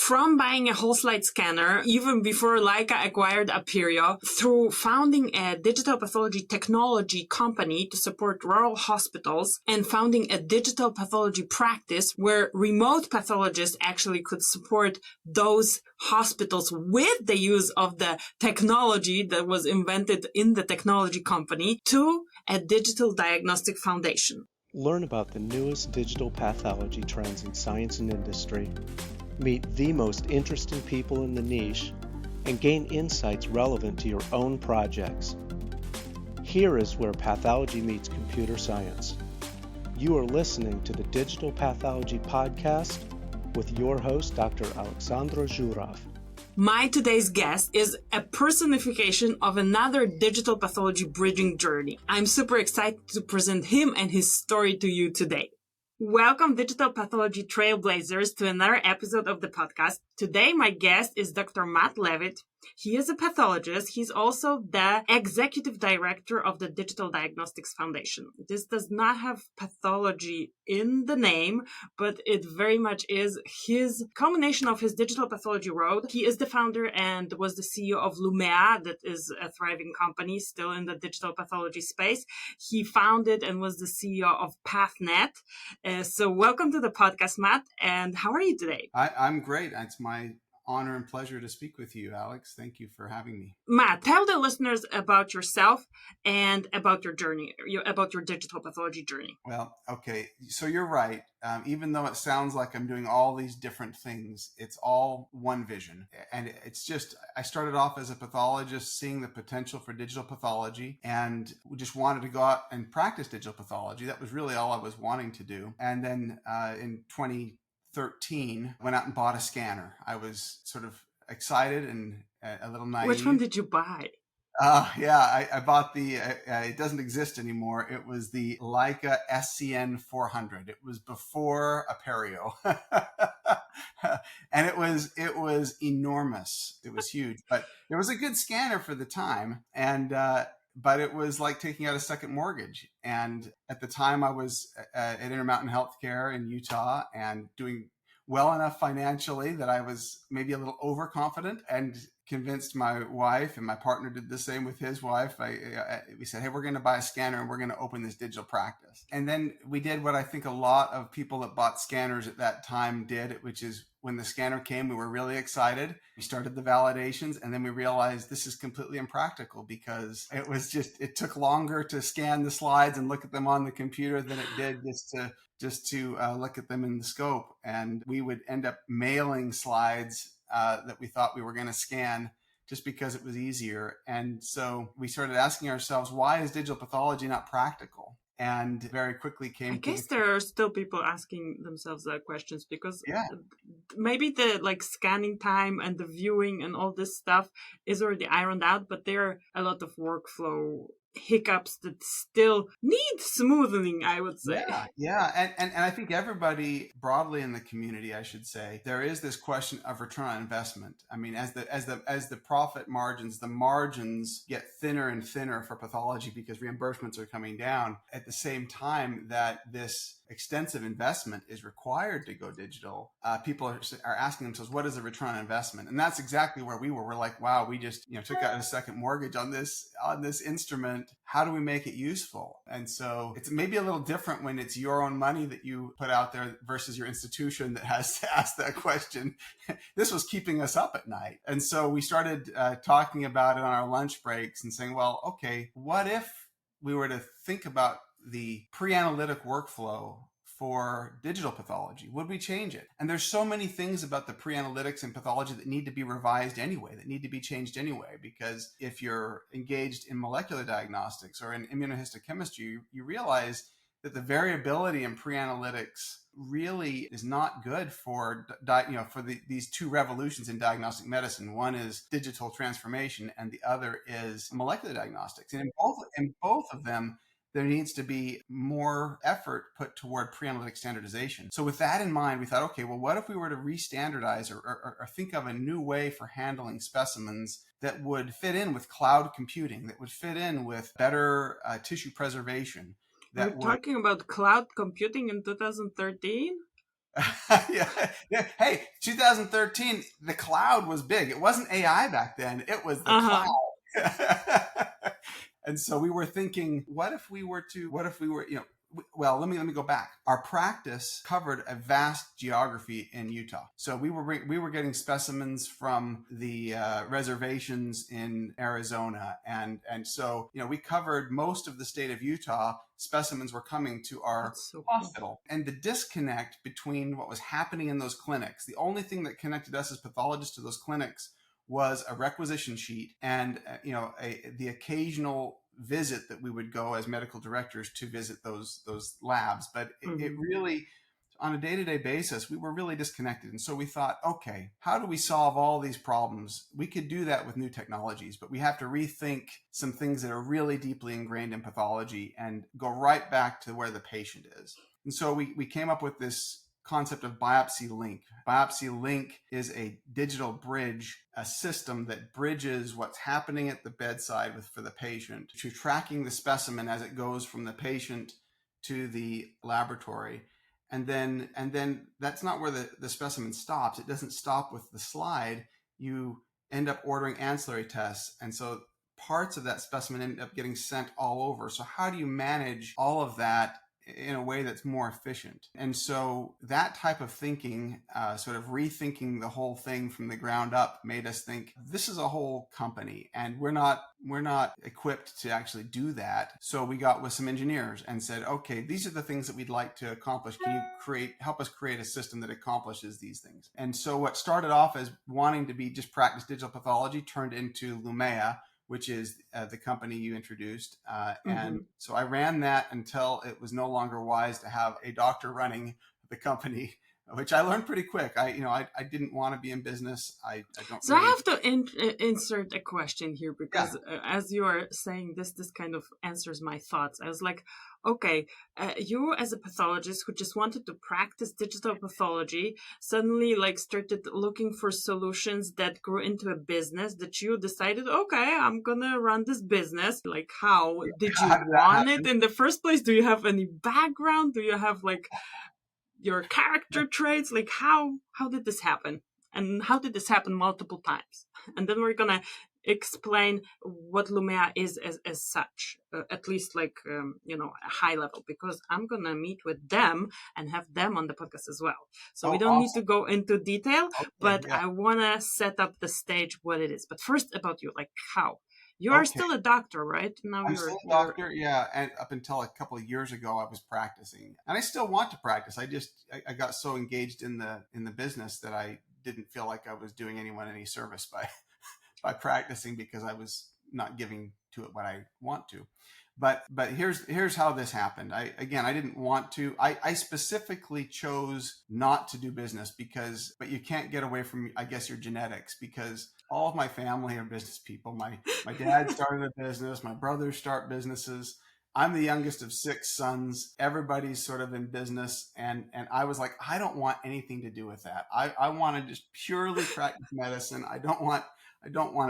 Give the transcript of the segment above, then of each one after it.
From buying a whole slide scanner, even before Leica acquired Aperio, through founding a digital pathology technology company to support rural hospitals, and founding a digital pathology practice where remote pathologists actually could support those hospitals with the use of the technology that was invented in the technology company, to a digital diagnostic foundation. Learn about the newest digital pathology trends in science and industry, meet the most interesting people in the niche, and gain insights relevant to your own projects. Here is where pathology meets computer science. You are listening to the Digital Pathology Podcast with your host, Dr. Alexandra Zhurov. My today's guest is a personification of another digital pathology bridging journey. I'm super excited to present him and his story to you today. Welcome, digital pathology trailblazers, to another episode of the podcast. Today, my guest is Dr. Matt Leavitt. He is a pathologist. He's also the executive director of the Digital Diagnostics Foundation. This does not have pathology in the name, but it very much is his combination of his digital pathology road. He is the founder and was the CEO of Lumea, that is a thriving company still in the digital pathology space. He founded and was the CEO of PathNet. So welcome to the podcast, Matt. And how are you today? I'm great. It's my honor and pleasure to speak with you, Alex. Thank you for having me. Matt, tell the listeners about yourself and about your journey, about your digital pathology journey. Well, okay. So you're right. Even though it sounds like I'm doing all these different things, it's all one vision. And it's just, I started off as a pathologist, seeing the potential for digital pathology, and we just wanted to go out and practice digital pathology. That was really all I was wanting to do. And then in 2013, went out and bought a scanner. I was sort of excited and a little naive. Which one did you buy? I bought the, it doesn't exist anymore. It was the Leica SCN 400. It was before Aperio. And it was enormous. It was huge, but it was a good scanner for the time. And, but it was like taking out a second mortgage. And at the time I was at Intermountain Healthcare in Utah and doing well enough financially that I was maybe a little overconfident, and convinced my wife, and my partner did the same with his wife. We said, hey, we're going to buy a scanner and we're going to open this digital practice. And then we did what I think a lot of people that bought scanners at that time did, which is when the scanner came, we were really excited. We started the validations, and then we realized this is completely impractical because it took longer to scan the slides and look at them on the computer than it did just to look at them in the scope. And we would end up mailing slides that we thought we were going to scan just because it was easier. And so we started asking ourselves, why is digital pathology not practical? And very quickly came. I guess there are still people asking themselves that questions because maybe the scanning time and the viewing and all this stuff is already ironed out, but there are a lot of workflow hiccups that still need smoothing, I would say. Yeah. And I think everybody broadly in the community, I should say, there is this question of return on investment. I mean, as the profit margins, the margins get thinner and thinner for pathology because reimbursements are coming down. At the same time that this extensive investment is required to go digital, people are asking themselves, what is the return on investment? And that's exactly where we were. We're like, wow, we just took out a second mortgage on this instrument. How do we make it useful? And so it's maybe a little different when it's your own money that you put out there versus your institution that has to ask that question. This was keeping us up at night. And so we started talking about it on our lunch breaks and saying, well, okay, what if we were to think about the pre-analytic workflow for digital pathology? Would we change it? And there's so many things about the pre-analytics in pathology that need to be revised anyway, that need to be changed anyway, because if you're engaged in molecular diagnostics or in immunohistochemistry, you realize that the variability in pre-analytics really is not good for these two revolutions in diagnostic medicine. One is digital transformation, and the other is molecular diagnostics. And in both of them, there needs to be more effort put toward pre-analytic standardization. So with that in mind, we thought, okay, well, what if we were to re-standardize or think of a new way for handling specimens that would fit in with cloud computing, that would fit in with better tissue preservation? We're talking about cloud computing in 2013? Yeah. Hey, 2013, the cloud was big. It wasn't AI back then. It was the Uh-huh. cloud. And so we were thinking, what if we were, well, let me go back. Our practice covered a vast geography in Utah. So we were getting specimens from the reservations in Arizona, and so we covered most of the state of Utah. Specimens were coming to our That's so cool. hospital, and the disconnect between what was happening in those clinics, the only thing that connected us as pathologists to those clinics was a requisition sheet and the occasional visit that we would go as medical directors to visit those labs. But it Mm-hmm. really, on a day-to-day basis, we were really disconnected. And so we thought, okay, how do we solve all these problems? We could do that with new technologies, but we have to rethink some things that are really deeply ingrained in pathology and go right back to where the patient is. And so we came up with this concept of biopsy link. Biopsy link is a digital bridge, a system that bridges what's happening at the bedside for the patient to tracking the specimen as it goes from the patient to the laboratory. And then that's not where the specimen stops. It doesn't stop with the slide. You end up ordering ancillary tests. And so parts of that specimen end up getting sent all over. So how do you manage all of that in a way that's more efficient? And so that type of thinking, sort of rethinking the whole thing from the ground up, made us think this is a whole company, and we're not equipped to actually do that. So we got with some engineers and said, okay, these are the things that we'd like to accomplish. Can you help us create a system that accomplishes these things? And so what started off as wanting to be just practice digital pathology turned into Lumea, which is the company you introduced. And so I ran that until it was no longer wise to have a doctor running the company, which I learned pretty quick. I didn't want to be in business. I don't. So really... I have to insert a question here because as you are saying this kind of answers my thoughts. I was like, okay, you as a pathologist who just wanted to practice digital pathology suddenly started looking for solutions that grew into a business that you decided, okay, I'm gonna run this business. Like, how did you How did that want it happen? in the first place? Do you have any background? Do you have your character traits? Like, how did this happen, and how did this happen multiple times? And then we're gonna explain what Lumea is as such, at least a high level, because I'm gonna meet with them and have them on the podcast as well, so we Oh, don't need to awesome. go into detail, Okay, but yeah. I want to set up the stage what it is. But first, about you, how you are Okay. still a doctor, right? Now I'm you're still a doctor, yeah. And up until a couple of years ago, I was practicing, and I still want to practice. I got so engaged in the business that I didn't feel like I was doing anyone any service by by practicing, because I was not giving to it what I want to. But here's how this happened. I didn't want to. I specifically chose not to do business but you can't get away from, I guess, your genetics, because all of my family are business people. My dad started a business. My brothers start businesses. I'm the youngest of 6 sons. Everybody's sort of in business. And I was like, I don't want anything to do with that. I want to just purely practice medicine. I don't want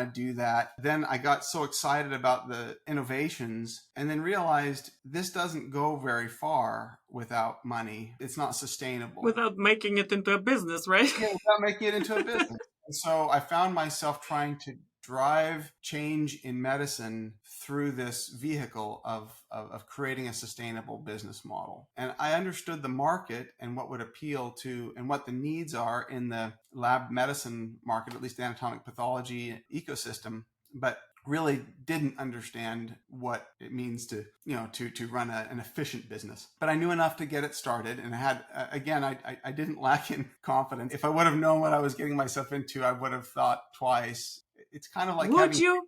to do that. Then I got so excited about the innovations, and then realized this doesn't go very far without money. It's not sustainable. without making it into a business, right? Yeah, without making it into a business. And so I found myself trying to drive change in medicine through this vehicle of creating a sustainable business model. And I understood the market and what would appeal to and what the needs are in the lab medicine market, at least the anatomic pathology ecosystem, but really didn't understand what it means to run an efficient business. But I knew enough to get it started, and I had I didn't lack in confidence. If I would have known what I was getting myself into, I would have thought twice. It's kind of like Would you?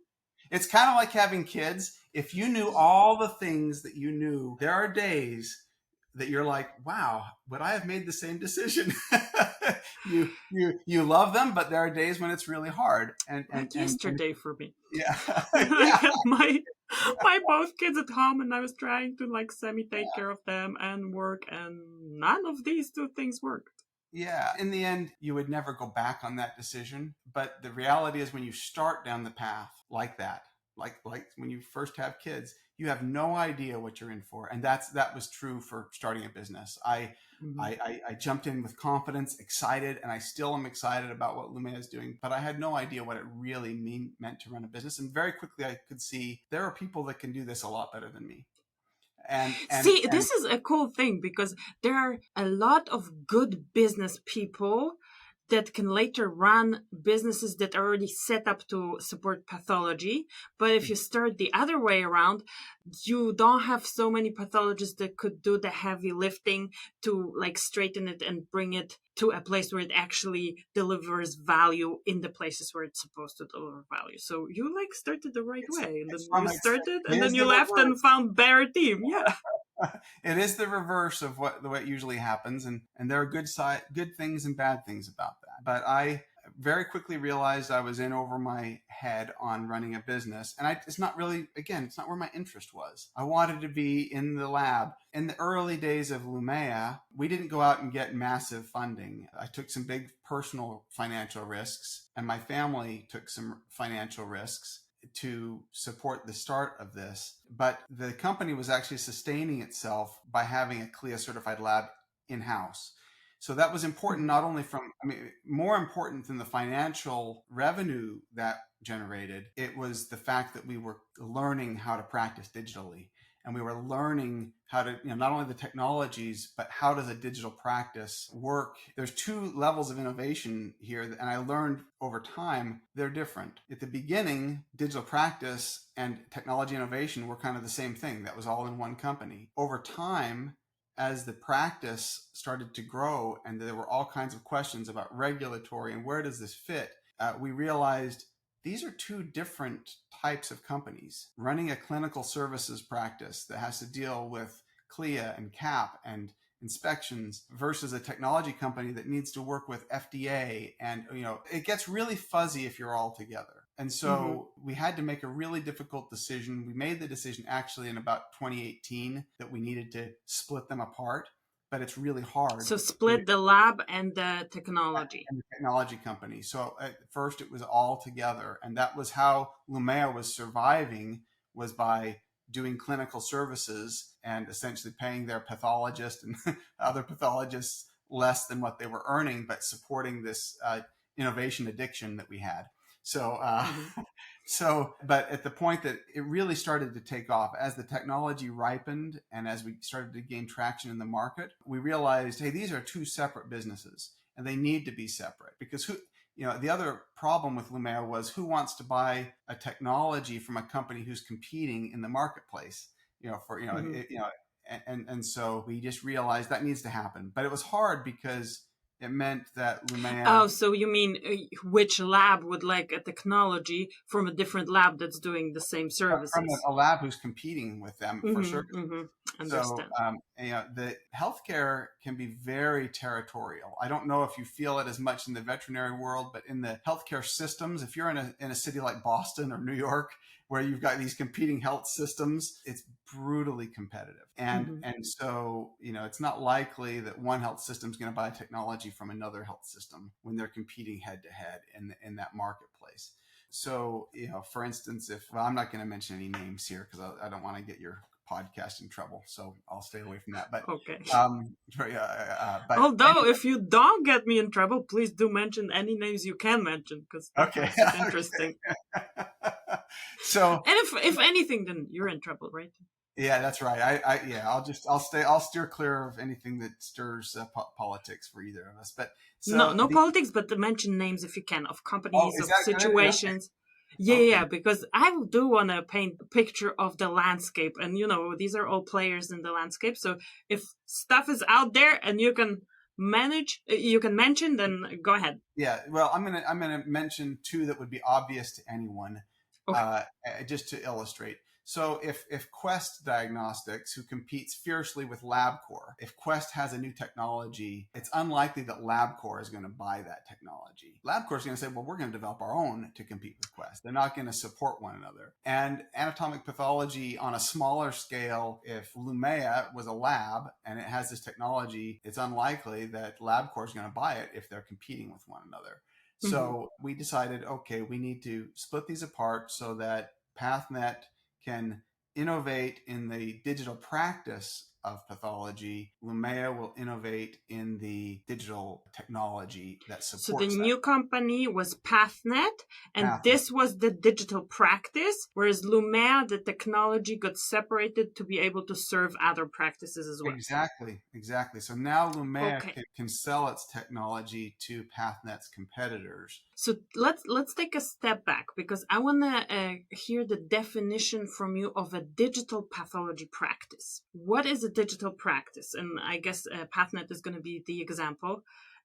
It's kind of like having kids. If you knew all the things that you knew, there are days that you're like, wow, would I have made the same decision? You love them, but there are days when it's really hard. Like yesterday for me. Yeah. I Yeah. had my both kids at home, and I was trying to semi take care of them and work, and none of these two things worked. Yeah. In the end, you would never go back on that decision. But the reality is, when you start down the path like that, like when you first have kids, you have no idea what you're in for. And that was true for starting a business. Mhm. I jumped in with confidence, excited, and I still am excited about what Lumea is doing, but I had no idea what it really meant to run a business. And very quickly I could see there are people that can do this a lot better than me. See, And this is a cool thing because there are a lot of good business people that can later run businesses that are already set up to support pathology. But if you start the other way around, you don't have so many pathologists that could do the heavy lifting to like straighten it and bring it to a place where it actually delivers value in the plaplaces where it's supposed to deliver value. So you like started the right way, and then it's you from started and it then is you the left reverse. and found better team. Yeah. It is the reverse of what usually happens, and there are good things and bad things about that. But I very quickly realized I was in over my head on running a business, and it's not really, again, it's not where my interest was. I wanted to be in the lab. In the early days of Lumea, we didn't go out and get massive funding. I took some big personal financial risks, and my family took some financial risks to support the start of this. But the company was actually sustaining itself by having a CLIA certified lab in-house. So that was important, not only more important than the financial revenue that generated, it was the fact that we were learning how to practice digitally. And we were learning how to, not only the technologies, but how does a digital practice work? There's two levels of innovation here. And I learned over time, they're different. At the beginning, digital practice and technology innovation were kind of the same thing. That was all in one company. Over time, as the practice started to grow and there were all kinds of questions about regulatory and where does this fit, we realized these are two different types of companies. Running a clinical services practice that has to deal with CLIA and CAP and inspections versus a technology company that needs to work with FDA. And, it gets really fuzzy if you're all together. And so we had to make a really difficult decision. We made the decision actually in about 2018 that we needed to split them apart, but it's really hard. So split the lab and the technology. And the technology company. So at first it was all together. And that was how Lumea was surviving, was by doing clinical services and essentially paying their pathologist and other pathologists less than what they were earning, but supporting this innovation addiction that we had. So, but at the point that it really started to take off, as the technology ripened and as we started to gain traction in the market, we realized, hey, these are two separate businesses and they need to be separate because the other problem with Lumea was who wants to buy a technology from a company who's competing in the marketplace, and so we just realized that needs to happen. But it was hard because it meant that Lumea... Oh, so you mean which lab would like a technology from a different lab that's doing the same services? From a lab who's competing with them for services. Understand. So, the healthcare can be very territorial. I don't know if you feel it as much in the veterinary world, but in the healthcare systems, if you're in a city like Boston or New York, where you've got these competing health systems, it's brutally competitive. And so, it's not likely that one health system is going to buy technology from another health system when they're competing head to head in that marketplace. So, for instance, I'm not going to mention any names here because I don't want to get your podcast in trouble, so I'll stay away from that. But okay. But although if you don't get me in trouble, please do mention any names you can mention because that's interesting. So, and if anything, then you're in trouble, right? Yeah, that's right. I'll steer clear of anything that stirs politics for either of us. But no politics, but to mention names if you can of companies, of situations. Yeah, because I do want to paint a picture of the landscape, and these are all players in the landscape. So if stuff is out there and you can mention, then go ahead. Yeah, well, I'm gonna mention two that would be obvious to anyone, just to illustrate. So if Quest Diagnostics, who competes fiercely with LabCorp, if Quest has a new technology, it's unlikely that LabCorp is going to buy that technology. LabCorp is going to say, well, we're going to develop our own to compete with Quest. They're not going to support one another. And anatomic pathology on a smaller scale, if Lumea was a lab and it has this technology, it's unlikely that LabCorp is going to buy it if they're competing with one another. So we decided, okay, we need to split these apart so that PathNet can innovate in the digital practice of pathology, Lumea will innovate in the digital technology that So the supports that. new company was PathNet, and PathNet. this was the digital practice, whereas Lumea, the technology, got separated to be able to serve other practices as well. Exactly. So now Lumea Okay. can sell its technology to PathNet's competitors. So let's take a step back, because I want to hear the definition from you of a digital pathology practice. What is a digital practice? And I guess PathNet is going to be the example.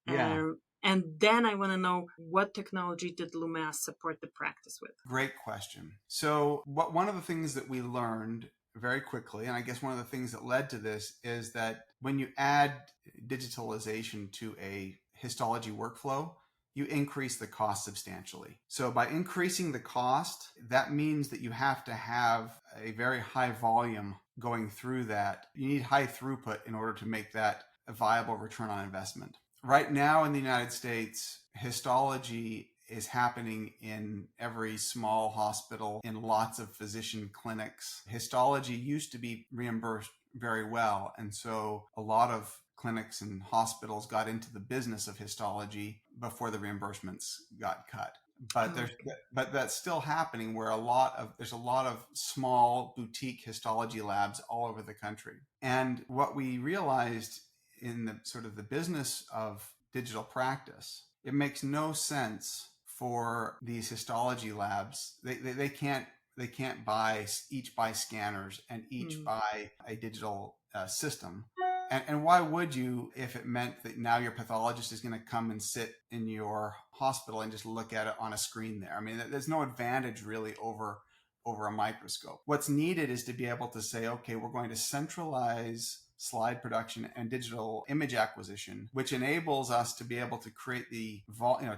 Yeah. And then I want to know, what technology did Lumea support the practice with? Great question. So one of the things that we learned very quickly, and I guess one of the things that led to this, is that when you add digitalization to a histology workflow, you increase the cost substantially. So by increasing the cost, that means that you have to have a very high volume going through that. You need high throughput in order to make that a viable return on investment. Right now in the United States, histology is happening in every small hospital, in lots of physician clinics. Histology used to be reimbursed very well, and so a lot of clinics and hospitals got into the business of histology before the reimbursements got cut. But but that's still happening, where there's a lot of small boutique histology labs all over the country. And what we realized in the sort of the business of digital practice, it makes no sense for these histology labs. They can't each buy scanners and each buy a digital system. And why would you, if it meant that now your pathologist is going to come and sit in your hospital and just look at it on a screen there? I mean, there's no advantage really over a microscope. What's needed is to be able to say, okay, we're going to centralize slide production and digital image acquisition, which enables us to be able to create the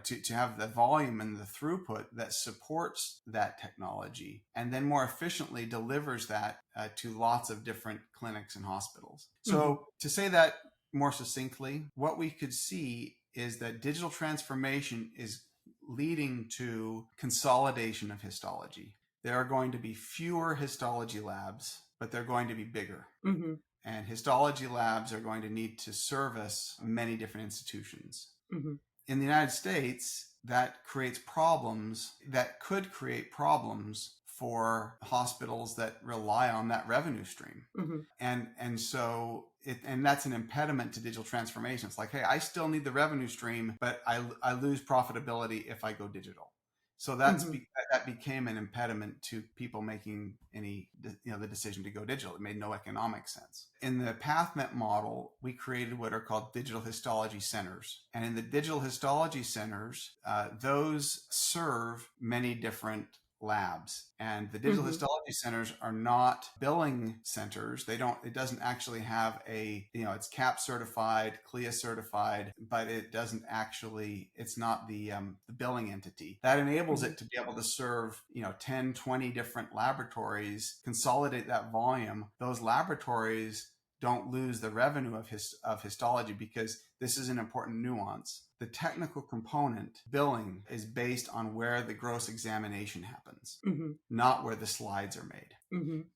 to have the volume and the throughput that supports that technology, and then more efficiently delivers that to lots of different clinics and hospitals. So to say that more succinctly, what we could see is that digital transformation is leading to consolidation of histology. There are going to be fewer histology labs, but they're going to be bigger. And histology labs are going to need to service many different institutions. In the United States, that could create problems for hospitals that rely on that revenue stream. And so that's an impediment to digital transformation. It's like, hey, I still need the revenue stream, but I lose profitability if I go digital. So that became an impediment to people making the decision to go digital. It made no economic sense. In the PathNet model, we created what are called digital histology centers. And in the digital histology centers, those serve many different labs. And the digital histology centers are not billing centers. It doesn't actually have it's CAP certified, CLIA certified, but it's not the billing entity. That enables it to be able to serve, 10, 20 different laboratories, consolidate that volume. Those laboratories don't lose the revenue of histology, because this is an important nuance. The technical component, billing, is based on where the gross examination happens, not where the slides are made.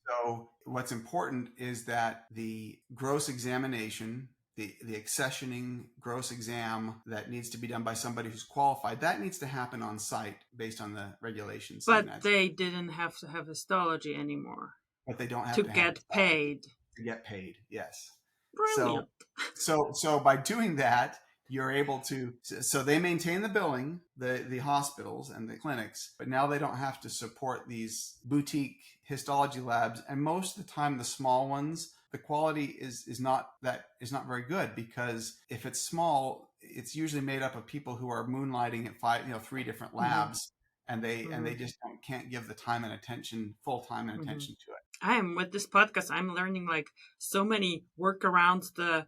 So what's important is that the gross examination, the accessioning gross exam that needs to be done by somebody who's qualified, that needs to happen on site based on the regulations. But they didn't have to have histology anymore. But they don't have to get paid. To get paid, yes. Brilliant. So by doing that, you're able to, so they maintain the billing, the hospitals and the clinics, but now they don't have to support these boutique histology labs. And most of the time, the small ones, the quality is not very good, because if it's small, it's usually made up of people who are moonlighting at 3 different labs, and they just can't give the time and attention, full time and attention to it. I'm with this podcast, I'm learning like so many workarounds the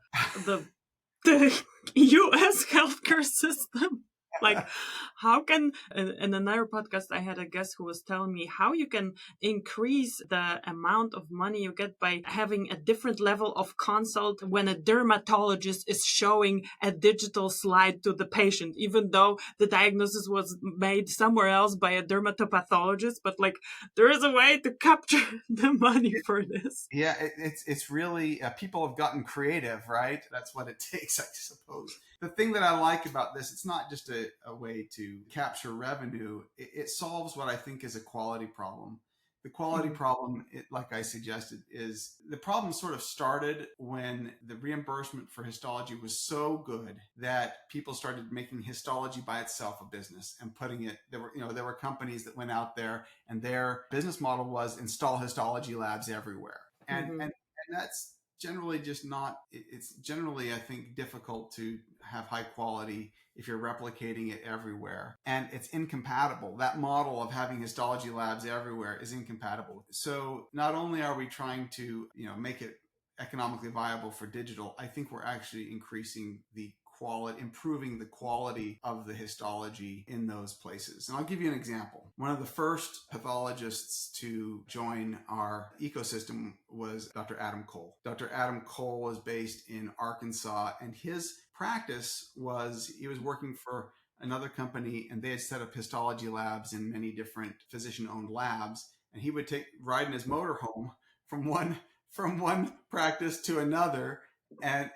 US healthcare system. Like, how can, in another podcast, I had a guest who was telling me how you can increase the amount of money you get by having a different level of consult when a dermatologist is showing a digital slide to the patient, even though the diagnosis was made somewhere else by a dermatopathologist. But like, there is a way to capture the money for this. Yeah, it's really people have gotten creative, right? That's what it takes, I suppose. The thing that I like about this, it's not just a way to capture revenue. It solves what I think is a quality problem. The quality problem, like I suggested, is the problem sort of started when the reimbursement for histology was so good that people started making histology by itself a business and putting it. There were companies that went out there and their business model was install histology labs everywhere, and that's generally just not. It's generally, I think, difficult to have high quality if you're replicating it everywhere, and it's incompatible. That model of having histology labs everywhere is incompatible. So not only are we trying to make it economically viable for digital, I think we're actually increasing the quality, improving the quality of the histology in those places. And I'll give you an example. One of the first pathologists to join our ecosystem was Dr. Adam Cole. Dr. Adam Cole was based in Arkansas, and his practice was he was working for another company, and they had set up histology labs in many different physician-owned labs, and he would ride in his motorhome from one practice to another, and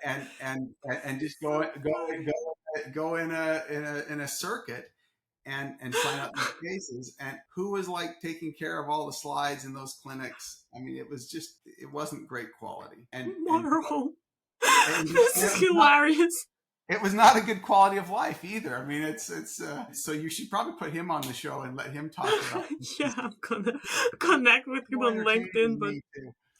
just go in a circuit and sign up these cases. And who was like taking care of all the slides in those clinics? I mean, it wasn't great quality. Motorhome. This is hilarious. It was not a good quality of life either. I mean, it's so you should probably put him on the show and let him talk about it. Yeah, I'm gonna connect with him on LinkedIn, but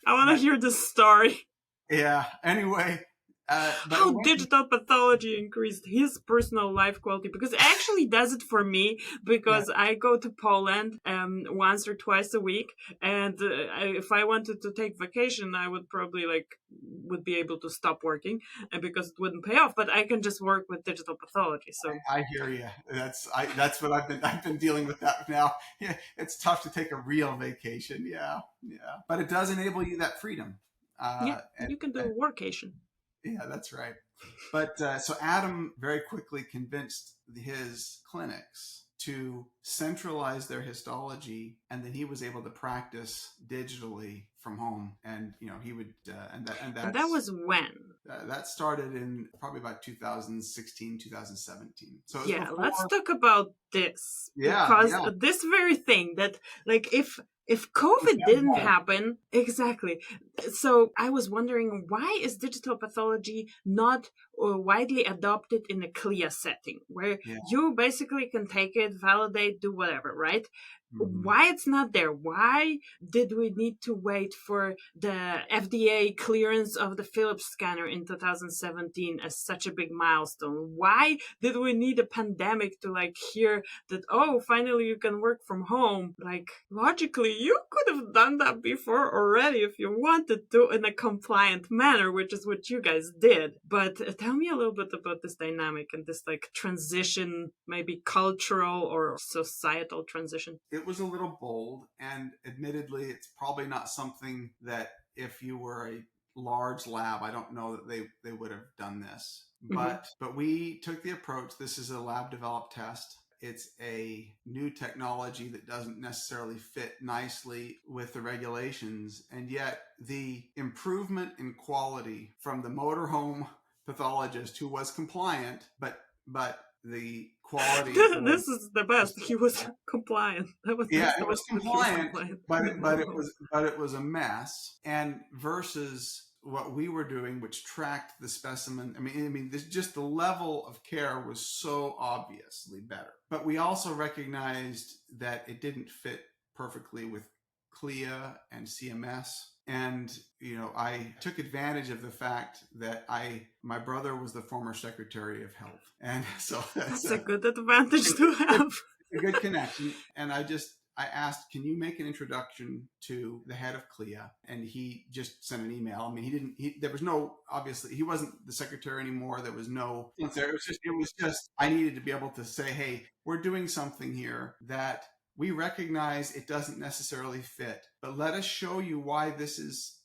I want to hear the story. Yeah. Anyway, how digital pathology increased his personal life quality, because it actually does it for me, because I go to Poland once or twice a week, and if I wanted to take vacation, I would probably would be able to stop working, and because it wouldn't pay off, but I can just work with digital pathology. So I hear you. That's what I've been dealing with that now. Yeah, it's tough to take a real vacation. Yeah, but it does enable you that freedom. You can do a workation. Yeah, that's right. But so Adam very quickly convinced his clinics to centralize their histology, and then he was able to practice digitally from home. And he would and that was when that started in probably about 2016, 2017. So let's talk about this, because this very thing that if COVID didn't happen, exactly. So I was wondering, why is digital pathology not widely adopted in a CLIA setting, where you basically can take it, validate, do whatever, right? Why it's not there? Why did we need to wait for the FDA clearance of the Philips scanner in 2017 as such a big milestone? Why did we need a pandemic to hear that, oh, finally you can work from home? Logically, you could have done that before already if you wanted to, in a compliant manner, which is what you guys did. But tell me a little bit about this dynamic and this transition, maybe cultural or societal transition. It was a little bold, and admittedly, it's probably not something that if you were a large lab, I don't know that they would have done this. But we took the approach. This is a lab developed test. It's a new technology that doesn't necessarily fit nicely with the regulations, and yet the improvement in quality from the motorhome pathologist who was compliant, but the quality. This is the best. He was compliant. It was compliant, but it was a mess. And versus what we were doing, which tracked the specimen. I mean, just the level of care was so obviously better. But we also recognized that it didn't fit perfectly with CLIA and CMS. And, I took advantage of the fact that my brother was the former Secretary of Health. And so that's a good advantage to have. A good connection. And I just I asked, can you make an introduction to the head of CLIA? And he just sent an email. I mean, there was no, obviously, he wasn't the secretary anymore. There was no, it was just, I needed to be able to say, hey, we're doing something here that we recognize it doesn't necessarily fit, but let us show you why this is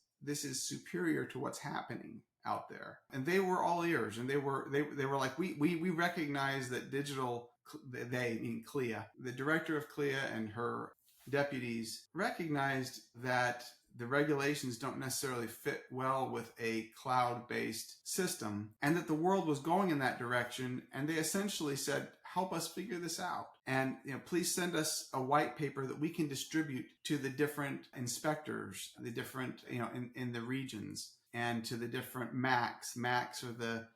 superior to what's happening out there. And they were all ears, and they were like, we recognize that digital, they mean CLIA, the director of CLIA and her deputies recognized that the regulations don't necessarily fit well with a cloud-based system, and that the world was going in that direction. And they essentially said, help us figure this out. And please send us a white paper that we can distribute to the different inspectors, the different, in the regions, and to the different MACs. MACs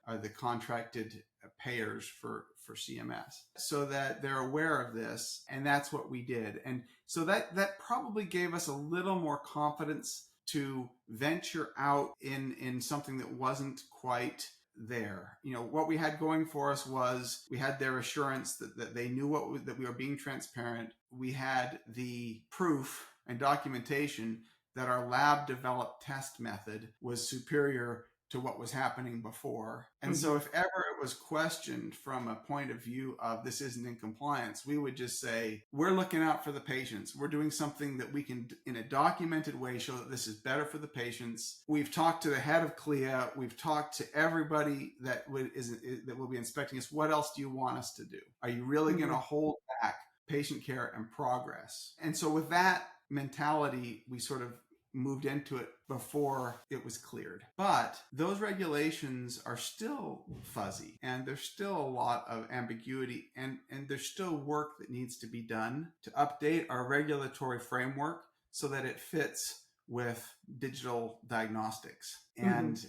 are the contracted payers for CMS, so that they're aware of this. And that's what we did. And so that probably gave us a little more confidence to venture out in something that wasn't quite there. What we had going for us was we had their assurance that they knew that we were being transparent. We had the proof and documentation that our lab developed test method was superior to what was happening before. And so if ever it was questioned from a point of view of this isn't in compliance, we would just say, we're looking out for the patients. We're doing something that we can, in a documented way, show that this is better for the patients. We've talked to the head of CLIA. We've talked to everybody that will be inspecting us. What else do you want us to do? Are you really going to hold back patient care and progress? And so with that mentality, we sort of moved into it before it was cleared. But those regulations are still fuzzy, and there's still a lot of ambiguity, and there's still work that needs to be done to update our regulatory framework so that it fits with digital diagnostics. And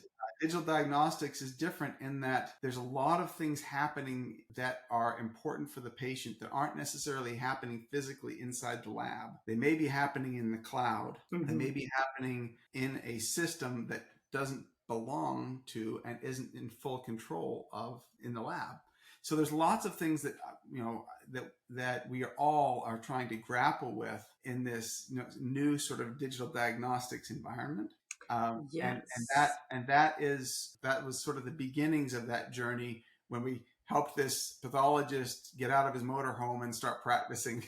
digital diagnostics is different in that there's a lot of things happening that are important for the patient that aren't necessarily happening physically inside the lab. They may be happening in the cloud. They may be happening in a system that doesn't belong to and isn't in full control of in the lab. So there's lots of things that that we all are trying to grapple with in this new sort of digital diagnostics environment. Yes. And that was sort of the beginnings of that journey when we helped this pathologist get out of his motorhome and start practicing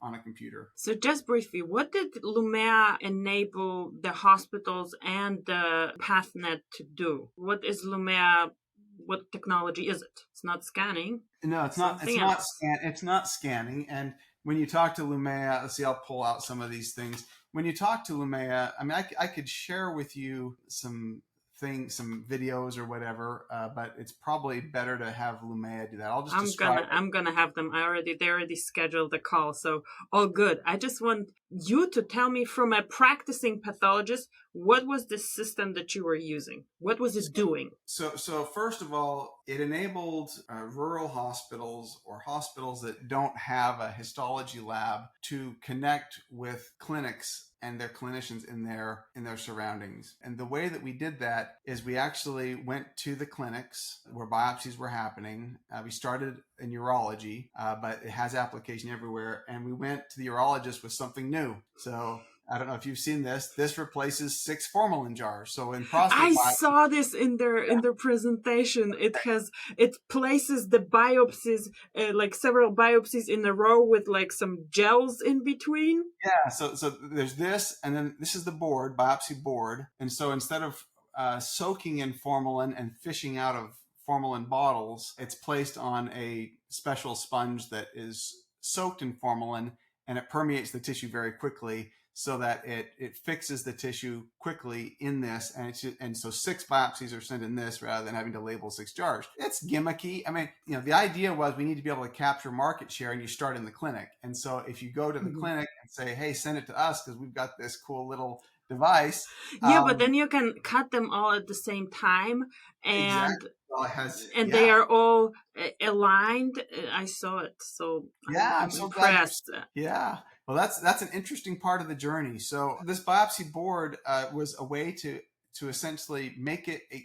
on a computer. So just briefly, what did Lumea enable the hospitals and the PathNet to do? What is Lumea? What technology is it? It's not scanning. No, it's not. It's not scanning. And when you talk to Lumea, let's see, I'll pull out some of these things. When you talk to Lumea, I mean, I could share with you some videos or whatever, but it's probably better to have Lumea do that. I'm gonna have them. They already scheduled the call, so all good. I just want you to tell me, from a practicing pathologist, what was the system that you were using? What was it doing? So first of all, it enabled rural hospitals or hospitals that don't have a histology lab to connect with clinics and their clinicians in their surroundings. And the way that we did that is we actually went to the clinics where biopsies were happening. We started in urology, but it has application everywhere. And we went to the urologist with something new. So I don't know if you've seen this. This replaces 6 formalin jars. So in prostate I saw this in their presentation. It places the biopsies, like several biopsies in a row with like some gels in between. Yeah. So there's this, and then this is the biopsy board. And so instead of soaking in formalin and fishing out of formalin bottles, it's placed on a special sponge that is soaked in formalin, and it permeates the tissue very quickly, so that it fixes the tissue quickly in this. And so 6 biopsies are sent in this rather than having to label 6 jars. It's gimmicky. I mean, the idea was we need to be able to capture market share, and you start in the clinic. And so if you go to the clinic and say, hey, send it to us because we've got this cool little device. Yeah, but then you can cut them all at the same time, and exactly. Well, they are all aligned. I saw it, so I'm so impressed. Yeah. Well, that's an interesting part of the journey. So this biopsy board was a way to to essentially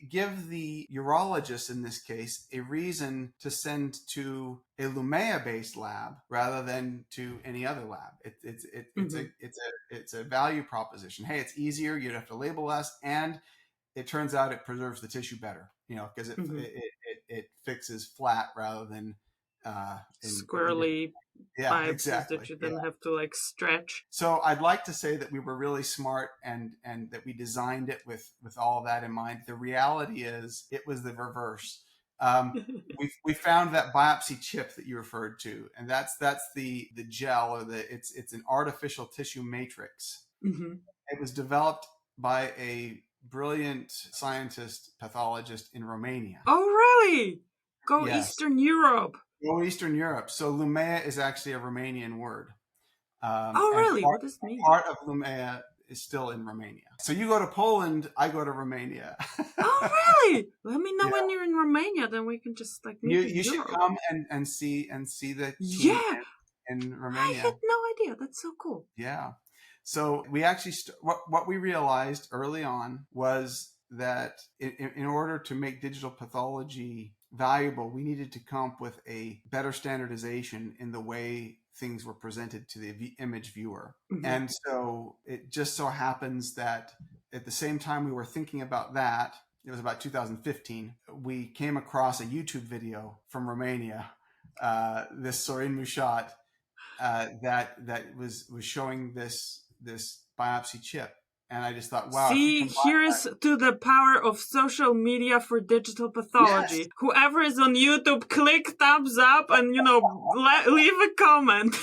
give the urologist in this case a reason to send to a Lumea-based lab rather than to any other lab. It's a value proposition. Hey, it's easier. You don't have to label less, and it turns out it preserves the tissue better. Because it fixes flat rather than squirrely biopsies exactly. that you then have to like stretch. So I'd like to say that we were really smart and that we designed it with all of that in mind. The reality is it was the reverse. We found that biopsy chip that you referred to, and that's the gel, or it's an artificial tissue matrix. Mm-hmm. It was developed by a brilliant scientist pathologist in Romania. Oh, really? Go Yes. Eastern Europe. Go Eastern Europe. So Lumea is actually a Romanian word. Oh, really? What does it mean? Part of Lumea is still in Romania. So you go to Poland, I go to Romania. Oh, really? Let me know when you're in Romania, then we can just like meet you should come and see the team in Romania. I had no idea. That's so cool. Yeah. So we actually what we realized early on was that in order to make digital pathology valuable, we needed to come up with a better standardization in the way things were presented to the image viewer. Mm-hmm. And so it just so happens that at the same time we were thinking about that, it was about 2015, we came across a YouTube video from Romania, this Sorin Mushat, that was showing this biopsy chip. And I just thought, wow. See, here's to the power of social media for digital pathology. Yes. Whoever is on YouTube, click thumbs up and, leave a comment.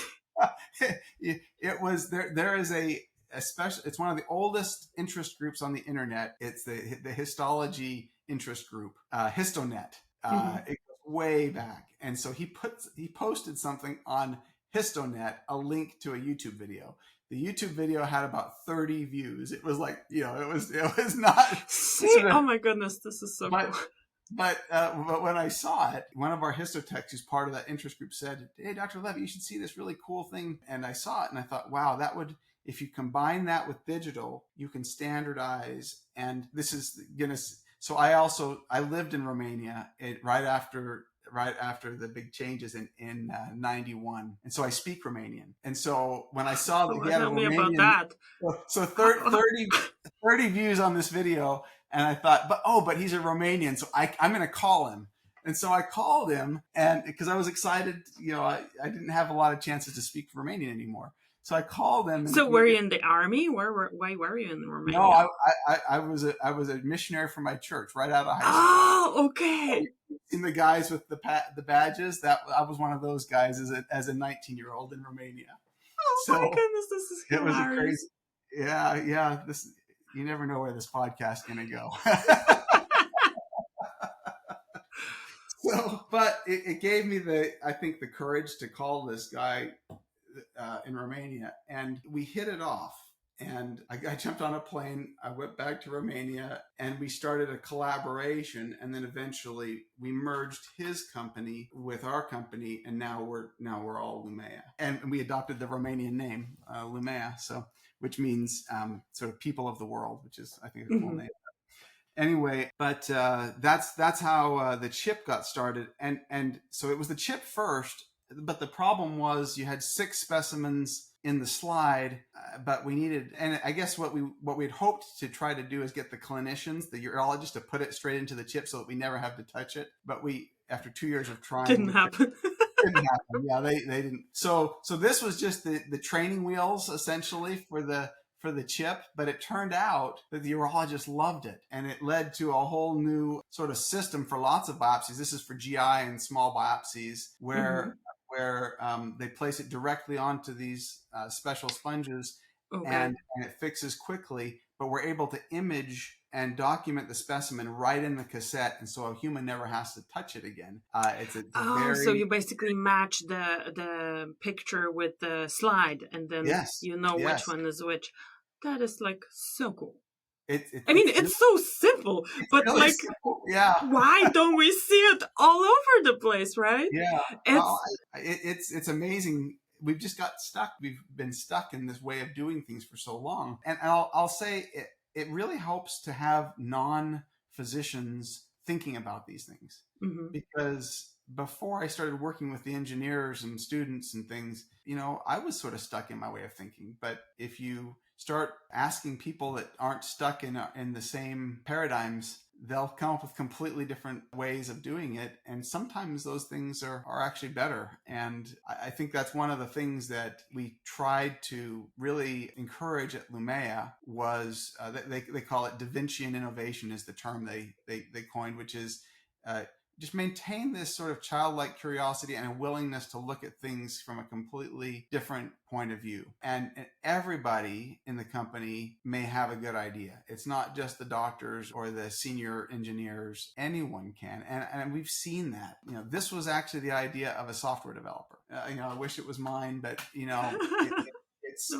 It was, there is a special, it's one of the oldest interest groups on the internet. It's the histology interest group, HistoNet. It goes way back. And so he posted something on HistoNet, a link to a YouTube video. The YouTube video had about 30 views. It was like, it was not. See? Oh my goodness, this is so cool. But when I saw it, one of our histotechs, who's part of that interest group, said, "Hey, Dr. Leavitt, you should see this really cool thing." And I saw it and I thought, wow, that would, if you combine that with digital, you can standardize. And this is going to, so I lived in Romania right after the big changes in 91. And so I speak Romanian. And so when I saw that he had a Romanian, about that. So 30 views on this video. And I thought, but he's a Romanian. So I'm going to call him. And so I called him, and because I was excited, I didn't have a lot of chances to speak Romanian anymore. So I called him. So were you in the army? Why were you in Romania? No, I was a missionary for my church right out of high school. Oh, okay. In the guys with the badges, I was one of those guys as a 19-year-old in Romania. Oh my goodness, this is hilarious. It was a crazy. Yeah. This, you never know where this podcast is going to go. So, but it gave me the courage to call this guy in Romania, and we hit it off. And I jumped on a plane. I went back to Romania, and we started a collaboration. And then eventually, we merged his company with our company, and now we're all Lumea. And we adopted the Romanian name Lumea, which means sort of people of the world, which is I think a cool name. Anyway, but that's how the chip got started, and so it was the chip first. But the problem was you had 6 specimens in the slide, but we needed, and I guess what we'd hoped to try to do is get the clinicians, the urologist, to put it straight into the chip so that we never have to touch it. But we, after 2 years of trying, didn't happen. Didn't happen. Yeah, they didn't. So this was just the training wheels essentially for the chip, but it turned out that the urologist loved it, and it led to a whole new sort of system for lots of biopsies. This is for GI and small biopsies where they place it directly onto these special sponges, and it fixes quickly, but we're able to image and document the specimen right in the cassette, and so a human never has to touch it again. So you basically match the picture with the slide, and then which one is which. That is like so cool. It's so simple, but really like, simple. Yeah. Why don't we see it all over the place, right? Yeah, it's amazing. We've just got stuck. We've been stuck in this way of doing things for so long, and I'll say it really helps to have non-physicians thinking about these things. Because before I started working with the engineers and students and things, I was sort of stuck in my way of thinking. But if you start asking people that aren't stuck in the same paradigms, they'll come up with completely different ways of doing it. And sometimes those things are actually better. And I think that's one of the things that we tried to really encourage at Lumea was they call it Da Vincian innovation is the term they coined, which is just maintain this sort of childlike curiosity and a willingness to look at things from a completely different point of view. And everybody in the company may have a good idea. It's not just the doctors or the senior engineers. Anyone can. And we've seen that. This was actually the idea of a software developer. I wish it was mine, but, it's...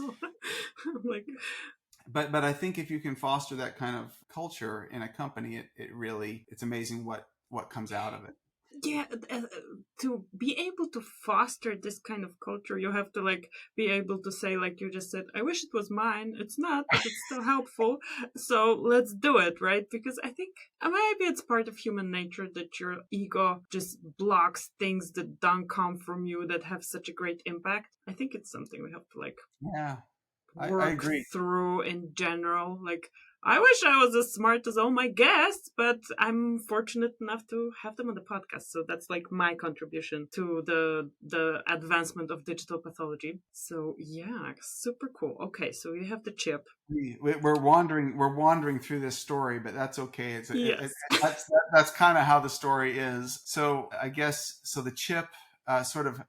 But I think if you can foster that kind of culture in a company, it's amazing what comes out of it. Yeah, to be able to foster this kind of culture, you have to be able to say, like you just said, I wish it was mine. It's not, but it's still helpful. So let's do it, right? Because I think maybe it's part of human nature that your ego just blocks things that don't come from you that have such a great impact. I think it's something we have to work I agree. through in general. I wish I was as smart as all my guests, but I'm fortunate enough to have them on the podcast. So that's my contribution to the advancement of digital pathology. So yeah, super cool. Okay, so we have the chip. We're wandering through this story, but that's okay. Yes. That's kind of how the story is. So I guess the chip sort of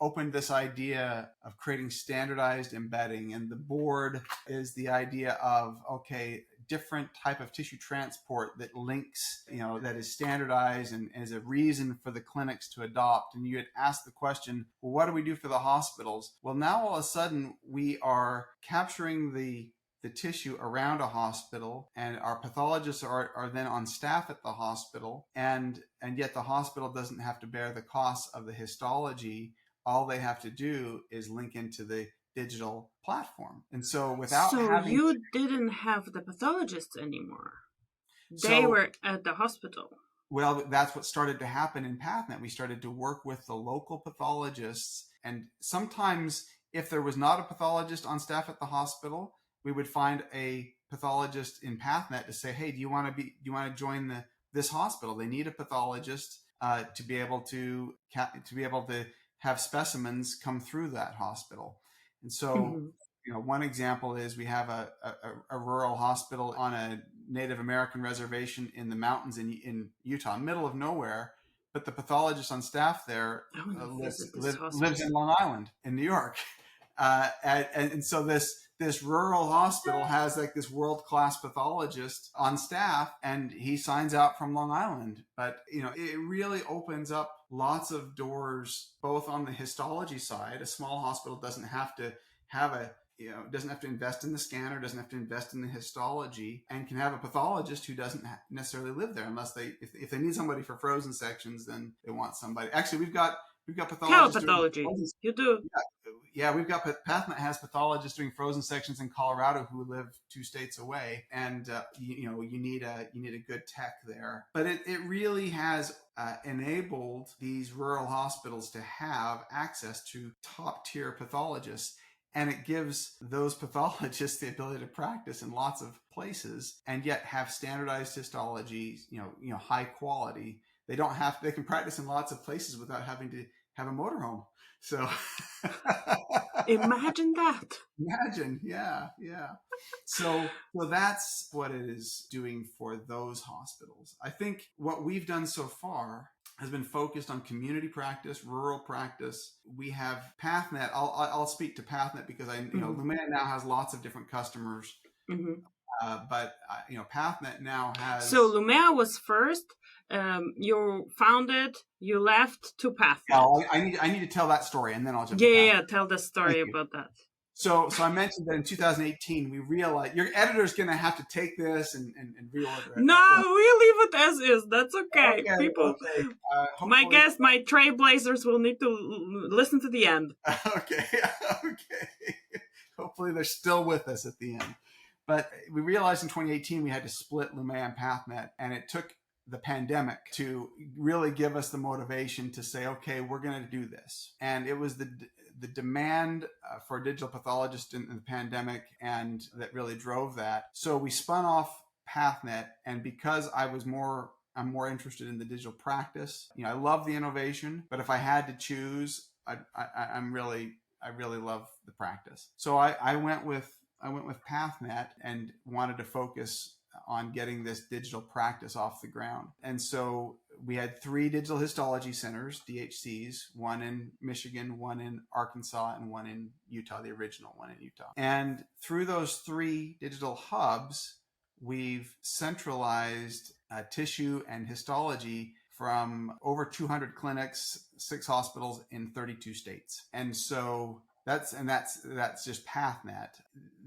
opened this idea of creating standardized embedding, and the board is the idea of different type of tissue transport that links, that is standardized and is a reason for the clinics to adopt. And you had asked the question, well, what do we do for the hospitals? Well, now all of a sudden we are capturing the tissue around a hospital, and our pathologists are then on staff at the hospital, and yet the hospital doesn't have to bear the costs of the histology. All they have to do is link into the digital platform. And so you didn't have the pathologists anymore. They were at the hospital. Well, that's what started to happen in PathNet. We started to work with the local pathologists, and sometimes if there was not a pathologist on staff at the hospital, we would find a pathologist in PathNet to say, hey, do you want to join this hospital? They need a pathologist to be able to have specimens come through that hospital. And so, one example is we have a rural hospital on a Native American reservation in the mountains in Utah, middle of nowhere. But the pathologist on staff there lives in Long Island in New York. And so this rural hospital has this world-class pathologist on staff, and he signs out from Long Island. But, it really opens up lots of doors, both on the histology side. A small hospital doesn't have to doesn't have to invest in the scanner, doesn't have to invest in the histology, and can have a pathologist who doesn't necessarily live there unless if they need somebody for frozen sections, then they want somebody. Actually, we've got pathologists. Pathology. You do. Yeah, we've got PathNet has pathologists doing frozen sections in Colorado who live 2 states away, and you need a good tech there. But it really has enabled these rural hospitals to have access to top tier pathologists. And it gives those pathologists the ability to practice in lots of places and yet have standardized histology, high quality. They can practice in lots of places without having to have a motorhome. So imagine that. Imagine. Yeah. So that's what it is doing for those hospitals. I think what we've done so far has been focused on community practice, rural practice. We have PathNet. I'll speak to PathNet because Lumea now has lots of different customers. But PathNet now has. So Lumea was first. You founded. You left to PathNet. Yeah, I need to tell that story, and then I'll jump. Yeah. Tell the story about that. So I mentioned that in 2018 we realized your editor's going to have to take this and reorder it. No, we leave it as is. That's okay. People, my guess, my trailblazers will need to listen to the end. Okay. Hopefully they're still with us at the end. But we realized in 2018 we had to split Lumea and PathNet, and it took the pandemic to really give us the motivation to say, okay, we're going to do this. And it was the demand for a digital pathologist in the pandemic, and that really drove that. So we spun off PathNet, and because I'm more interested in the digital practice. I love the innovation, but if I had to choose, I really love the practice. So I went with PathNet and wanted to focus on getting this digital practice off the ground. And so we had 3 digital histology centers, DHCs, one in Michigan, one in Arkansas, and one in Utah, the original one in Utah. And through those 3 digital hubs, we've centralized tissue and histology from over 200 clinics, 6 hospitals in 32 states. And so that's just PathNet.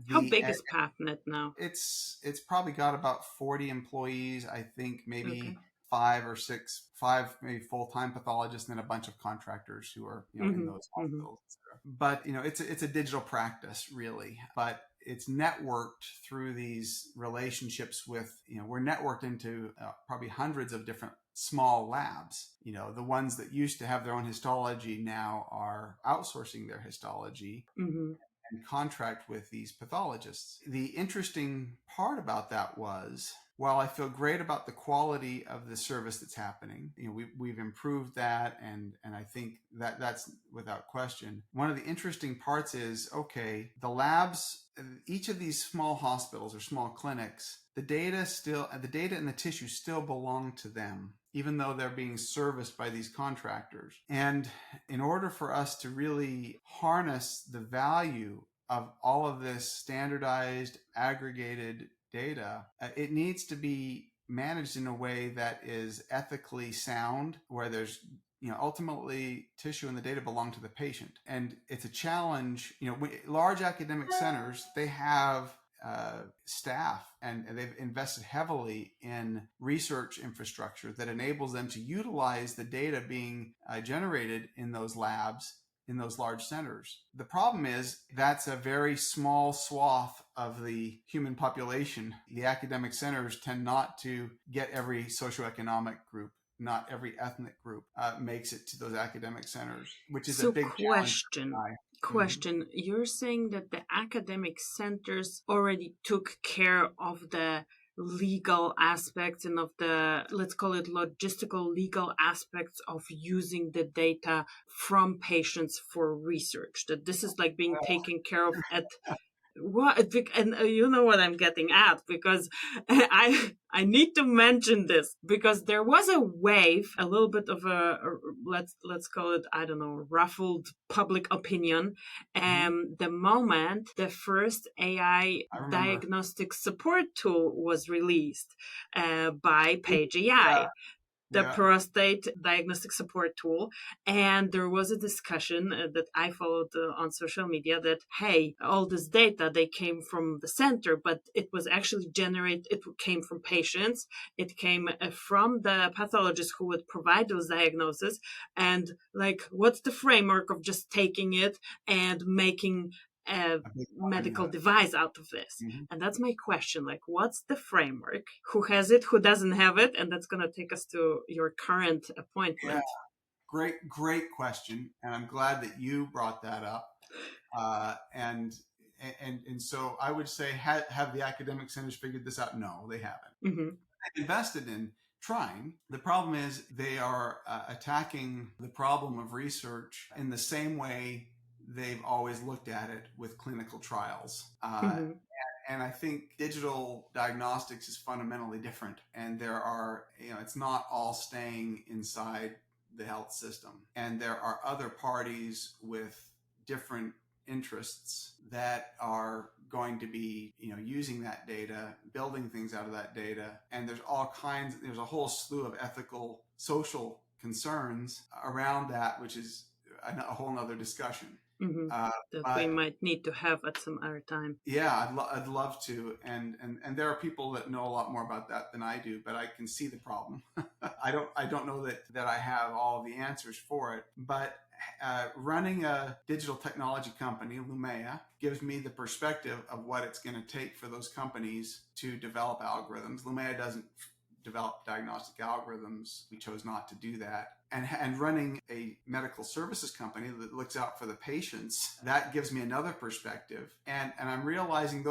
How big is PathNet now? It's probably got about 40 employees, I think, maybe Okay. 5 maybe full-time pathologists, and then a bunch of contractors who are in those hospitals. But it's a digital practice, really. But it's networked through these relationships with, we're networked into probably hundreds of different small labs. The ones that used to have their own histology now are outsourcing their histology and contract with these pathologists. The interesting part about that was, while I feel great about the quality of the service that's happening, we've improved that, and I think that's without question. One of the interesting parts is, okay, the labs, each of these small hospitals or small clinics, the data and the tissue still belong to them, even though they're being serviced by these contractors. And in order for us to really harness the value of all of this standardized, aggregated data, it needs to be managed in a way that is ethically sound, where there's ultimately tissue and the data belong to the patient. And it's a challenge. Large academic centers, they have staff, and they've invested heavily in research infrastructure that enables them to utilize the data being generated in those labs, in those large centers. The problem is that's a very small swath of the human population. The academic centers tend not to get every socioeconomic group. Not every ethnic group makes it to those academic centers, which is a big question. You're saying that the academic centers already took care of the legal aspects and of the, let's call it logistical legal aspects of using the data from patients for research, that this is like being taken care of at what, and you know what I'm getting at, because I need to mention this, because there was a wave, a little bit of a let's call it, I don't know, ruffled public opinion, the moment the first AI diagnostic support tool was released by Page AI. The prostate diagnostic support tool. And there was a discussion that I followed on social media that, hey, all this data, they came from the center, but it was actually generated, it came from patients. It came from the pathologist who would provide those diagnoses. And like, what's the framework of just taking it and making a medical device out of this? And that's my question, like, what's the framework? Who has it? Who doesn't have it? And that's going to take us to your current appointment. Great question, and I'm glad that you brought that up. And so I would say, have the academic centers figured this out? No, they haven't. They've invested in trying. The problem is they are attacking the problem of research in the same way they've always looked at it, with clinical trials. And I think digital diagnostics is fundamentally different. And there are, it's not all staying inside the health system. And there are other parties with different interests that are going to be, using that data, building things out of that data. And there's a whole slew of ethical, social concerns around that, which is a whole nother discussion. Mm-hmm. That we But might need to have at some other time. yeah, I'd love to, and there are people that know a lot more about that than I do, but I can see the problem. I don't know that I have all the answers for it, but running a digital technology company, Lumea, gives me the perspective of what it's going to take for those companies to develop algorithms. Lumea doesn't develop diagnostic algorithms. We chose not to do that. And running a medical services company that looks out for the patients, that gives me another perspective. And I'm realizing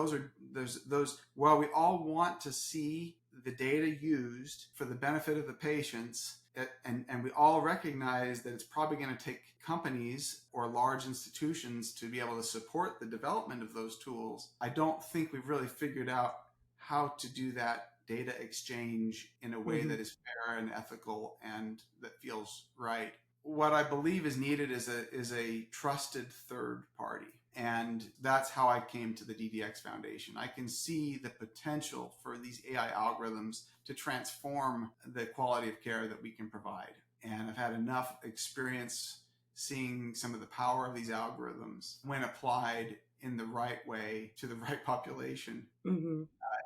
while we all want to see the data used for the benefit of the patients, and we all recognize that it's probably going to take companies or large institutions to be able to support the development of those tools, I don't think we've really figured out how to do that data exchange in a way that is fair and ethical and that feels right. What I believe is needed is a trusted third party. And that's how I came to the DDX Foundation. I can see the potential for these AI algorithms to transform the quality of care that we can provide. And I've had enough experience seeing some of the power of these algorithms when applied in the right way to the right population.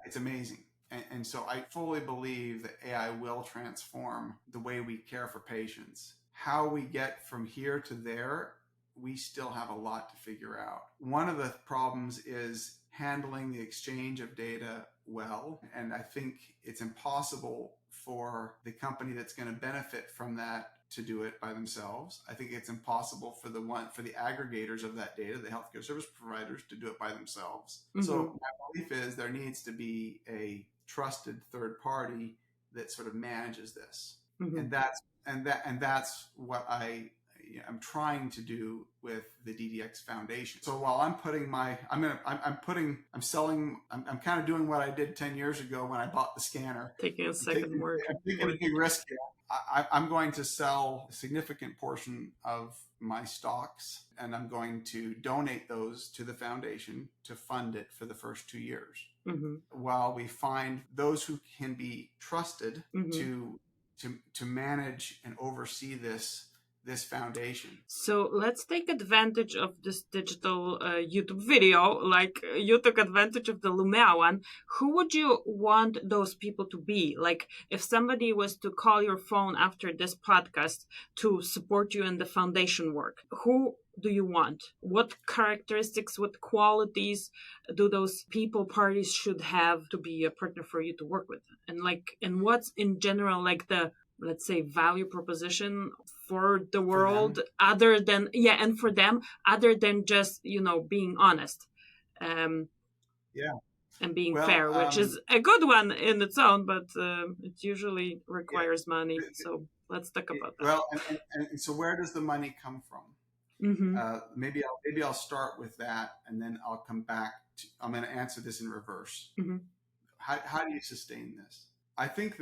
It's amazing. And so I fully believe that AI will transform the way we care for patients. How we get from here to there, we still have a lot to figure out. One of the problems is handling the exchange of data well. And I think it's impossible for the company that's going to benefit from that to do it by themselves. I think it's impossible for the aggregators of that data, the healthcare service providers, to do it by themselves. So my belief is there needs to be a trusted third party that sort of manages this. And that's what I'm trying to do with the DDX Foundation. So while I'm kind of doing what I did 10 years ago when I bought the scanner. Taking a second work. I'm taking a big risk here. I'm going to sell a significant portion of my stocks, and I'm going to donate those to the foundation to fund it for the first 2 years, while we find those who can be trusted to manage and oversee this foundation. So let's take advantage of this digital YouTube video, like you took advantage of the Lumea one. Who would you want those people to be? Like if somebody was to call your phone after this podcast to support you in the foundation work, who do you want? What characteristics, what qualities do those people parties should have to be a partner for you to work with? And what's in general like the, let's say, value proposition for the world other than other than just being honest and being fair, which is a good one in its own, but it usually requires money. So let's talk about that. Well, and so where does the money come from? Maybe I'll start with that, and then I'll come back to, I'm going to answer this in reverse. How do you sustain this? I think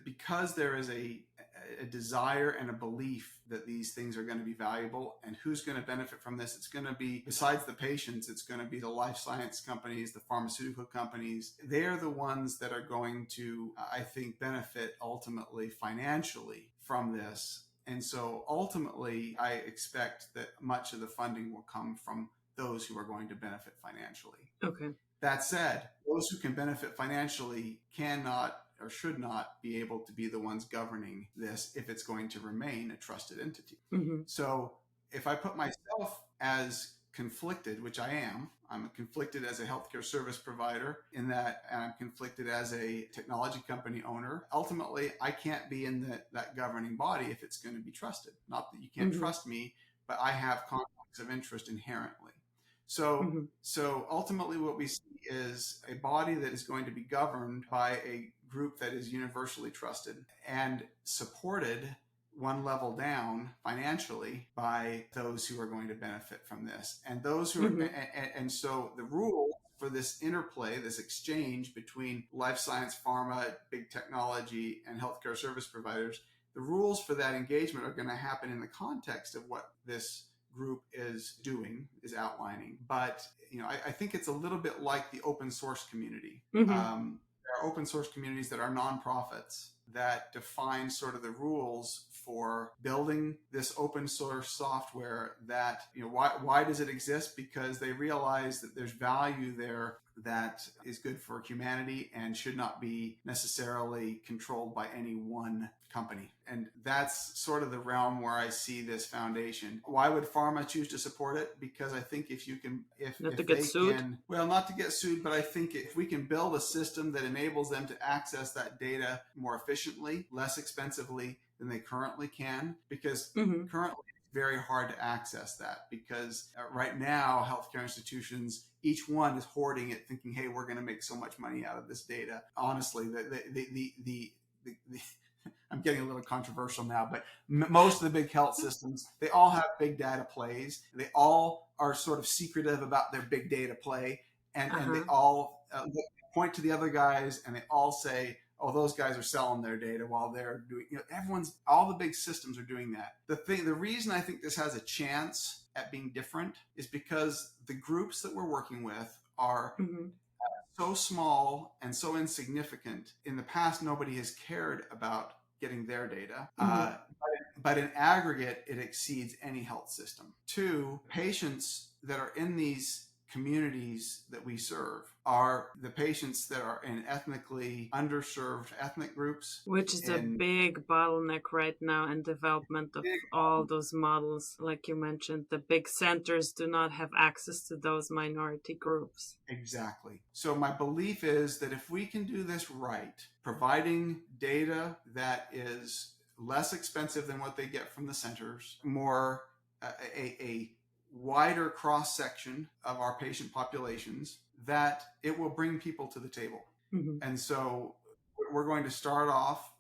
because there is a desire and a belief that these things are going to be valuable, and who's going to benefit from this. It's going to be, besides the patients, it's going to be the life science companies, the pharmaceutical companies. They're the ones that are going to, I think, benefit ultimately financially from this. And so ultimately, I expect that much of the funding will come from those who are going to benefit financially. Okay. That said, those who can benefit financially cannot or should not be able to be the ones governing this if it's going to remain a trusted entity. So if I put myself as conflicted, which I am, I'm conflicted as a healthcare service provider in that, and I'm conflicted as a technology company owner. Ultimately, I can't be in that governing body if it's going to be trusted. Not that you can't trust me, but I have conflicts of interest inherently. So ultimately what we see is a body that is going to be governed by a group that is universally trusted and supported one level down financially by those who are going to benefit from this. And those who are, and so the rule for this interplay, this exchange between life science, pharma, big technology, and healthcare service providers, the rules for that engagement are going to happen in the context of what this group is doing, is outlining. But I think it's a little bit like the open source community. There are open source communities that are nonprofits that defines sort of the rules for building this open source software that, why does it exist? Because they realize that there's value there that is good for humanity and should not be necessarily controlled by any one company. And that's sort of the realm where I see this foundation. Why would pharma choose to support it? Because I think if Not to they get sued? can, well, not to get sued, but I think if we can build a system that enables them to access that data more efficiently, less expensively than they currently can, because currently it's very hard to access that, because right now healthcare institutions, each one is hoarding it, thinking, hey, we're going to make so much money out of this data. Honestly, I'm getting a little controversial now, but most of the big health systems, they all have big data plays. They all are sort of secretive about their big data play, and they all point to the other guys, and they all say, oh, those guys are selling their data while they're doing, all the big systems are doing that. The reason I think this has a chance at being different is because the groups that we're working with are so small and so insignificant. In the past, nobody has cared about getting their data. But in aggregate, it exceeds any health system. 2, patients that are in these communities that we serve are the patients that are in ethnically underserved ethnic groups. Which is a big bottleneck right now in development of all those models. Like you mentioned, the big centers do not have access to those minority groups. Exactly. So my belief is that if we can do this right, providing data that is less expensive than what they get from the centers, more a wider cross-section of our patient populations, that it will bring people to the table. And so we're going to start off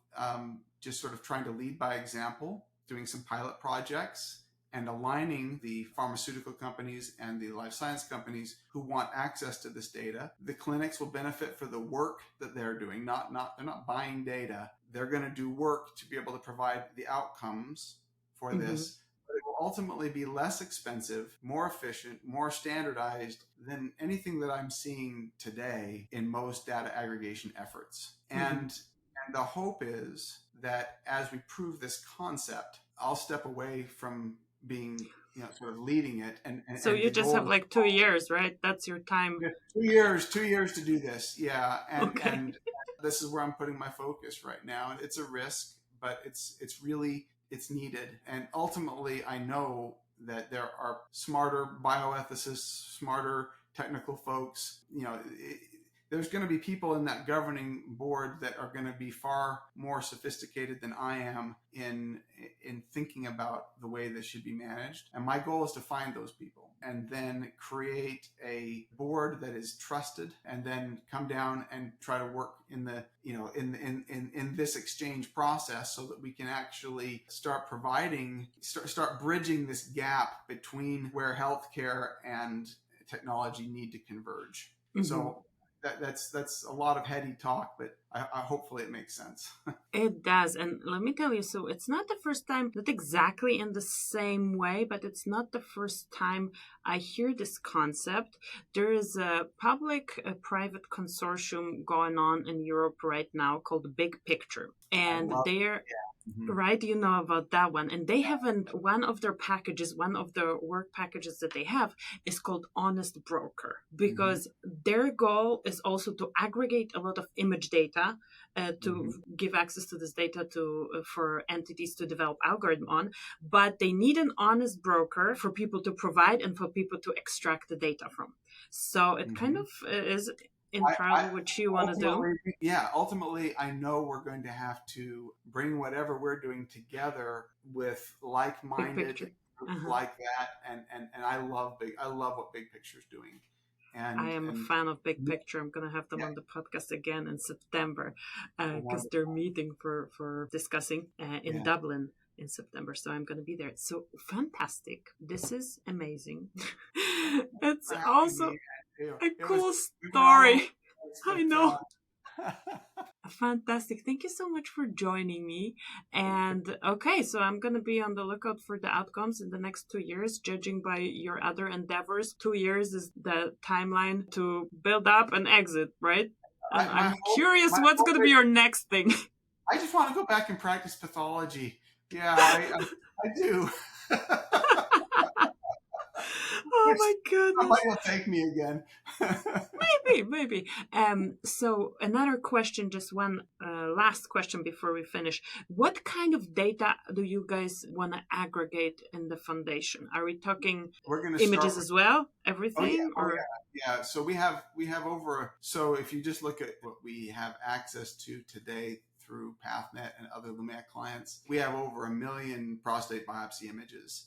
just sort of trying to lead by example, doing some pilot projects and aligning the pharmaceutical companies and the life science companies who want access to this data. The clinics will benefit for the work that they're doing. They're not buying data. They're going to do work to be able to provide the outcomes for this. But it will ultimately be less expensive, more efficient, more standardized than anything that I'm seeing today in most data aggregation efforts. And the hope is that as we prove this concept, I'll step away from being, sort of leading it. And so you just have like 2 years, right? That's your time. 2 years to do this. Yeah. And this is where I'm putting my focus right now. And it's a risk, but it's needed. And ultimately, I know that there are smarter bioethicists, smarter technical folks. There's going to be people in that governing board that are going to be far more sophisticated than I am in thinking about the way this should be managed. And my goal is to find those people and then create a board that is trusted, and then come down and try to work in the in this exchange process so that we can actually start bridging this gap between where healthcare and technology need to converge. So that's a lot of heady talk, but I hopefully it makes sense. It does. And let me tell you, so it's not the first time, not exactly in the same way, but it's not the first time I hear this concept. There is a public-private consortium going on in Europe right now called Big Picture. And they're... Right, you know about that one. And they haven't, one of their packages, one of the work packages that they have is called Honest Broker, because their goal is also to aggregate a lot of image data to give access to this data for entities to develop algorithm on. But they need an honest broker for people to provide and for people to extract the data from. So it kind of is in parallel what you want to do. Yeah, ultimately, I know we're going to have to bring whatever we're doing together with like-minded groups like that, and I love what Big Picture's doing. And I am a fan of Big Picture. I'm going to have them on the podcast again in September because they're meeting for discussing in Dublin in September. So I'm going to be there. So fantastic. This is amazing. It's also a cool story. I know. Fantastic. Thank you so much for joining me. And okay, so I'm going to be on the lookout for the outcomes in the next 2 years, judging by your other endeavors. 2 years is the timeline to build up and exit, right? I'm curious what's going to be your next thing. I just want to go back and practice pathology. Yeah, I do. Oh my goodness. Somebody will take me again. Maybe. So another question, just one last question before we finish. What kind of data do you guys want to aggregate in the foundation? Are we talking We're going to images as well? Oh Everything? yeah. So we have over. So if you just look at what we have access to today through PathNet and other Lumia clients, we have over 1 million prostate biopsy images.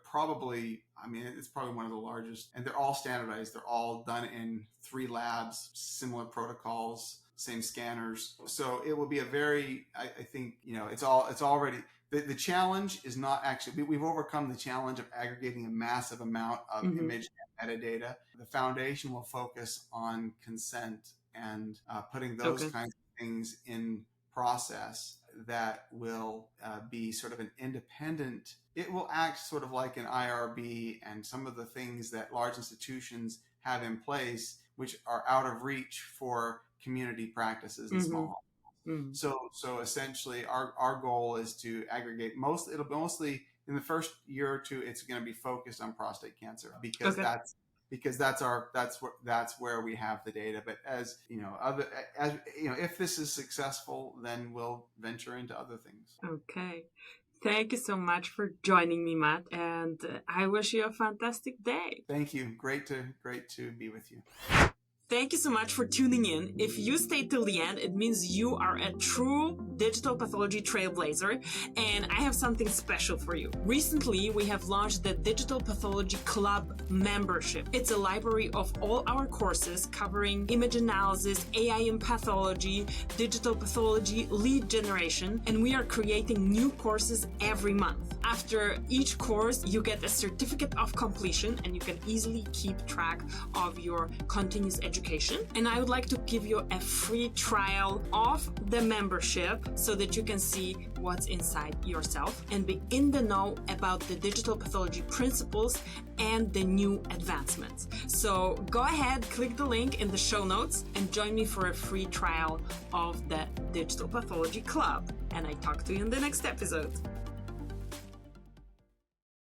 Probably, I mean, it's probably one of the largest, and they're all standardized. They're all done in 3 labs, similar protocols, same scanners. So it will be a very, I think, it's already, the challenge is not actually, we've overcome the challenge of aggregating a massive amount of image and metadata. The foundation will focus on consent and putting those kinds of things in process that will be sort of an independent, it will act sort of like an IRB and some of the things that large institutions have in place, which are out of reach for community practices and small. So essentially our goal is to aggregate it'll be mostly in the first year or two, it's going to be focused on prostate cancer because that's where we have the data. But as you know, if this is successful, then we'll venture into other things. Okay. Thank you so much for joining me, Matt, and I wish you a fantastic day. Thank you. Great to be with you. Thank you so much for tuning in. If you stayed till the end, it means you are a true digital pathology trailblazer, and I have something special for you. Recently, we have launched the Digital Pathology Club membership. It's a library of all our courses covering image analysis, AI in pathology, digital pathology, lead generation, and we are creating new courses every month. After each course, you get a certificate of completion, and you can easily keep track of your continuous education. And I would like to give you a free trial of the membership so that you can see what's inside yourself and be in the know about the digital pathology principles and the new advancements. So go ahead, click the link in the show notes and join me for a free trial of the Digital Pathology Club. And I talk to you in the next episode.